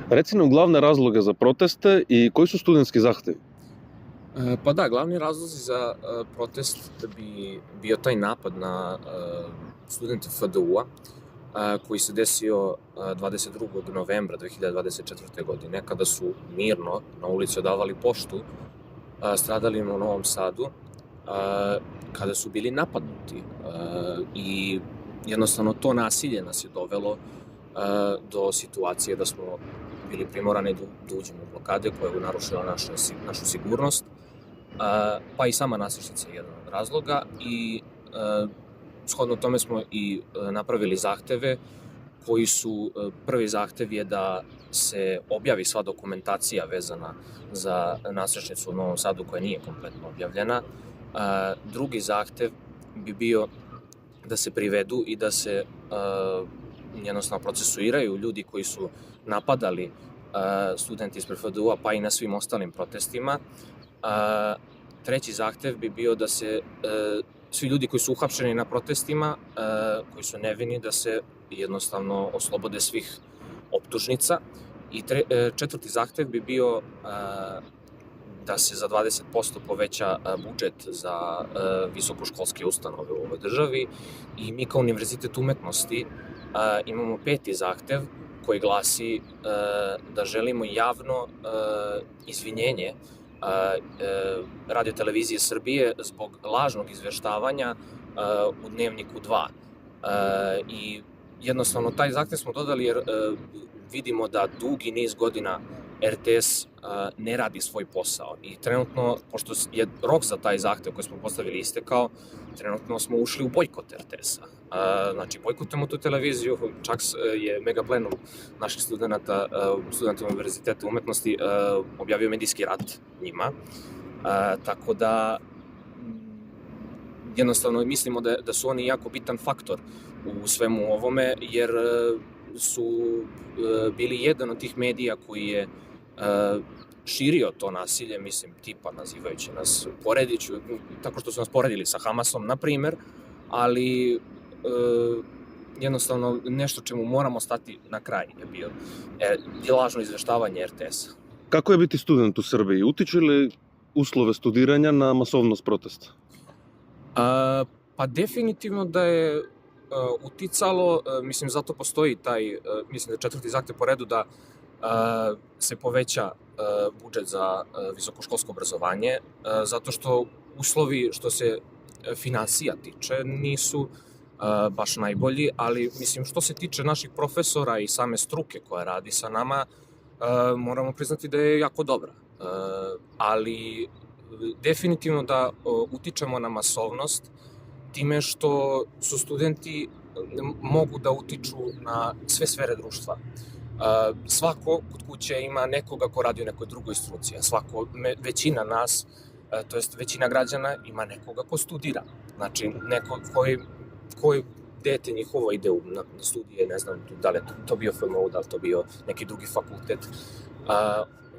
Reci nam glavne razloge za proteste i koji su studentski zahtevi? Pa da, glavni razlozi za protest bi bio taj napad na studente FDU-a koji se desio 22. novembra 2024. godine, kada su mirno na ulici odavali poštu stradalima u Novom Sadu, kada su bili napadnuti i jednostavno to nasilje nas je dovelo do situacije da smo bili primorani da uđemo u blokade koja je narušila našu sigurnost, pa i sama nasilštica je jedan od razloga i shodno tome smo i napravili zahteve koji su, prvi zahtev je da se objavi sva dokumentacija vezana za nasilšnicu u Novom Sadu koja nije kompletno objavljena. Drugi zahtev bi bio da se privedu i da se jednostavno procesuiraju ljudi koji su napadali studenti ispred FDU-a, pa i na svim ostalim protestima. Treći zahtev bi bio da se svi ljudi koji su uhapšeni na protestima, koji su nevini, da se jednostavno oslobode svih optužnica. I četvrti zahtev bi bio da se za 20% poveća budžet za visokoškolske ustanove u ovoj državi. I mi kao Univerzitet umetnosti imamo peti zahtev koji glasi da želimo javno izvinjenje Radio-televizije Srbije zbog lažnog izveštavanja u Dnevniku 2. I jednostavno taj zahtev smo dodali jer vidimo da dugi niz godina RTS ne radi svoj posao i trenutno, pošto je rok za taj zahtev koji smo postavili istekao, trenutno smo ušli u bojkot RTS-a. Znači, bojkotujemo tu televiziju, čak je Megaplenum naših studenta Univerziteta umetnosti objavio medijski rat njima. Tako da, jednostavno, mislimo da su oni jako bitan faktor u svemu ovome, jer su bili jedan od tih medija koji je širio to nasilje, mislim, tipa nazivajući nas, tako što su nas poredili sa Hamasom, na primer, ali jednostavno nešto čemu moramo stati na kraj je bio lažno izveštavanje RTS-a. Kako je biti student u Srbiji? Utiču li uslove studiranja na masovnost protesta? Pa definitivno da je uticalo, mislim, zato postoji taj, mislim da je četvrti zahtev po redu da se poveća budžet za visokoškolsko obrazovanje, zato što uslovi što se finansija tiče nisu baš najbolji, ali mislim što se tiče naših profesora i same struke koja radi sa nama, moramo priznati da je jako dobra. Ali definitivno da utičemo na masovnost time što su studenti mogu da utiču na sve sfere društva. Svako kod kuće ima nekoga ko radi u nekoj drugoj struci, a većina nas, to jest većina građana ima nekoga ko studira. Znači, neko koji dete njihovo ide na studije, ne znam da li je to bio FMU, da li to bio neki drugi fakultet.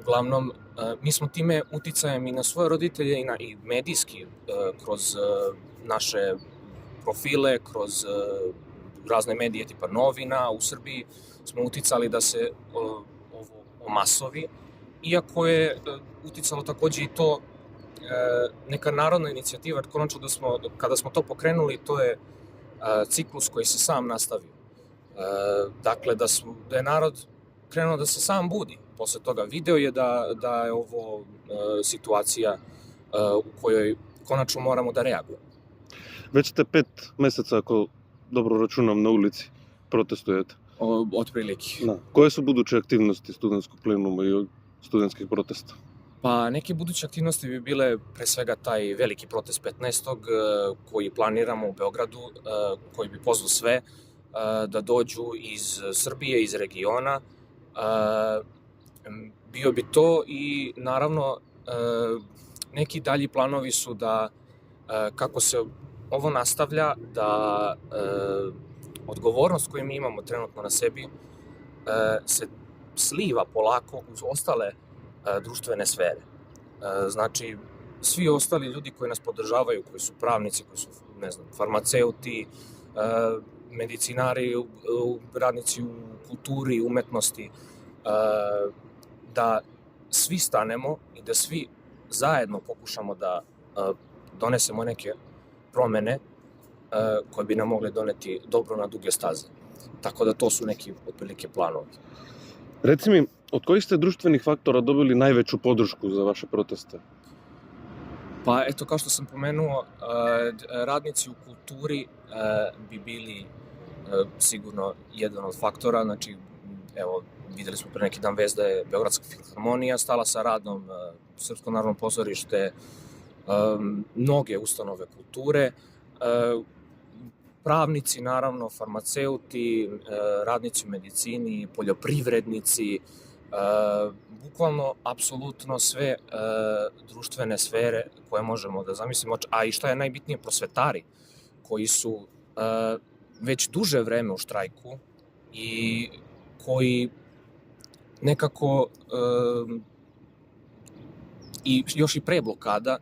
Uglavnom, mi smo time uticajem i na svoje roditelje i medijski kroz naše profile, kroz razne medije tipa novina u Srbiji smo uticali da se ovo omasovi, iako je uticalo takođe i to neka narodna inicijativa, konačno kada smo to pokrenuli, to je ciklus koji se sam nastavio. Dakle, da je narod krenuo da se sam budi. Posle toga video je da je ovo situacija u kojoj konačno moramo da reagujemo. Već ste 5 meseca, ako dobro računam, na ulici protestujete. Otprilike. Da. Koje su buduće aktivnosti studentskog plenuma i studentskih protesta? Pa neke buduće aktivnosti bi bile pre svega taj veliki protest 15. koji planiramo u Beogradu, koji bi pozvao sve da dođu iz Srbije, iz regiona. Bio bi to i naravno neki dalji planovi su da kako se ovo nastavlja, da odgovornost koju mi imamo trenutno na sebi se sliva polako uz ostale društvene sfere. Znači, svi ostali ljudi koji nas podržavaju, koji su pravnici, koji su, ne znam, farmaceuti, medicinari, radnici u kulturi, umetnosti, da svi stanemo i da svi zajedno pokušamo da donesemo neke promene koje bi nam mogle doneti dobro na duge staze. Tako da to su neki otprilike planovi. Reci mi, od kojih ste društvenih faktora dobili najveću podršku za vaše proteste? Pa eto, kao što sam pomenuo, radnici u kulturi bi bili sigurno jedan od faktora. Znači, evo, videli smo pre neki dan vest da je Beogradska filharmonija stala sa radom, Srpsko narodno pozorište, mnoge ustanove kulture, pravnici, naravno, farmaceuti, radnici u medicini, poljoprivrednici, bukvalno apsolutno sve društvene sfere koje možemo da zamislimo, a i šta je najbitnije, prosvetari koji su već duže vreme u štrajku i koji nekako i još i pre blokada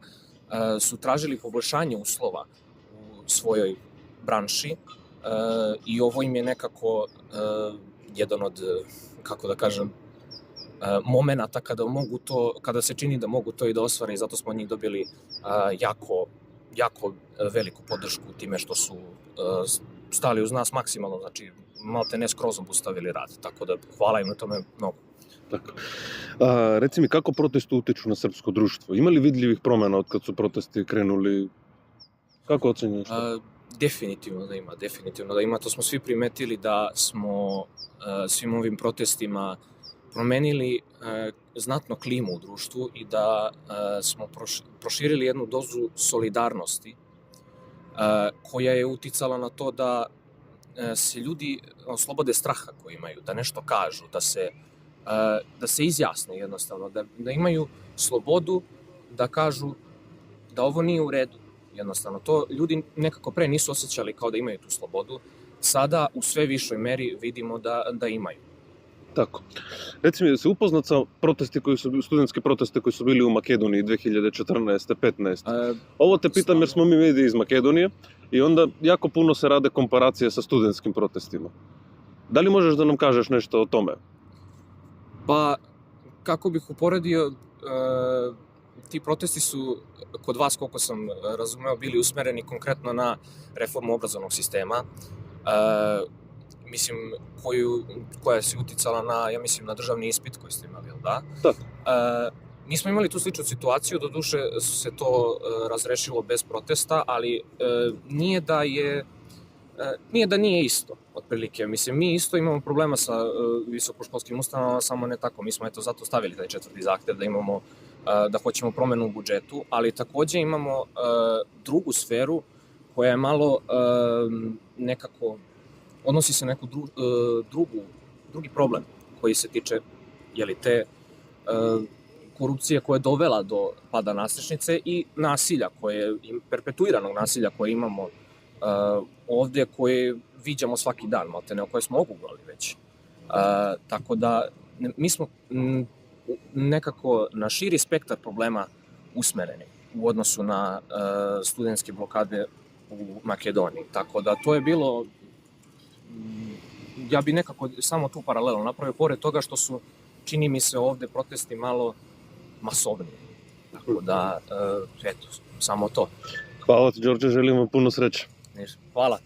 su tražili poboljšanje uslova u svojoj branši i ovo im je nekako jedan od, kako da kažem, momenata kada se čini da mogu to i da ostvare i zato smo od njih dobili jako veliku podršku time što su stali uz nas maksimalno, znači malte ne skroz obustavili rad, tako da hvala im na tome mnogo. Tako. Reci mi, kako protesti utiču na srpsko društvo? Ima li vidljivih promjena od kad su protesti krenuli? Kako ocenjuješ to? Definitivno da ima. To smo svi primetili da smo svim ovim protestima promenili znatno klimu u društvu i da smo proširili jednu dozu solidarnosti koja je uticala na to da se ljudi oslobode straha koji imaju, da nešto kažu, da se izjasne jednostavno, da imaju slobodu da kažu da ovo nije u redu. Jednostavno, to ljudi nekako pre nisu osjećali kao da imaju tu slobodu, sada u sve višoj meri vidimo da imaju. Tako. Reci mi, da se upoznat sa studentske proteste koji su bili u Makedoniji 2014-15? Ovo te pitam jer smo mi mediji iz Makedonije i onda jako puno se rade komparacije sa studentskim protestima. Da li možeš da nam kažeš nešto o tome? Pa, kako bih uporedio, ti protesti su kod vas, koliko sam razumeo, bili usmereni konkretno na reformu obrazovnog sistema, mislim, koja se uticala na državni ispit koji ste imali, jel da? Tako. Mi smo imali tu sličnu situaciju, doduše se to razrešilo bez protesta, ali nije da nije isto, otprilike. Mislim, mi isto imamo problema sa visokoškolskim ustanovama, samo ne tako. Mi smo zato stavili taj 4. zahtev da hoćemo promenu u budžetu, ali takođe imamo drugu sferu koja je malo nekako odnosi se na neku drugi problem koji se tiče te korupcije koja je dovela do pada nastrešnice i nasilja, perpetuiranog nasilja koje imamo ovde, koje viđamo svaki dan, maltene, o koje smo oguglali već. Tako da mi smo nekako na širi spektar problema usmereni u odnosu na studentske blokade u Makedoniji. Tako da to je bilo, ja bi nekako samo tu paralelu napravio, pored toga što su, čini mi se, ovde protesti malo masovniji. Tako da, eto, samo to. Hvala ti, Đorđe, želim vam puno sreće. Hvala.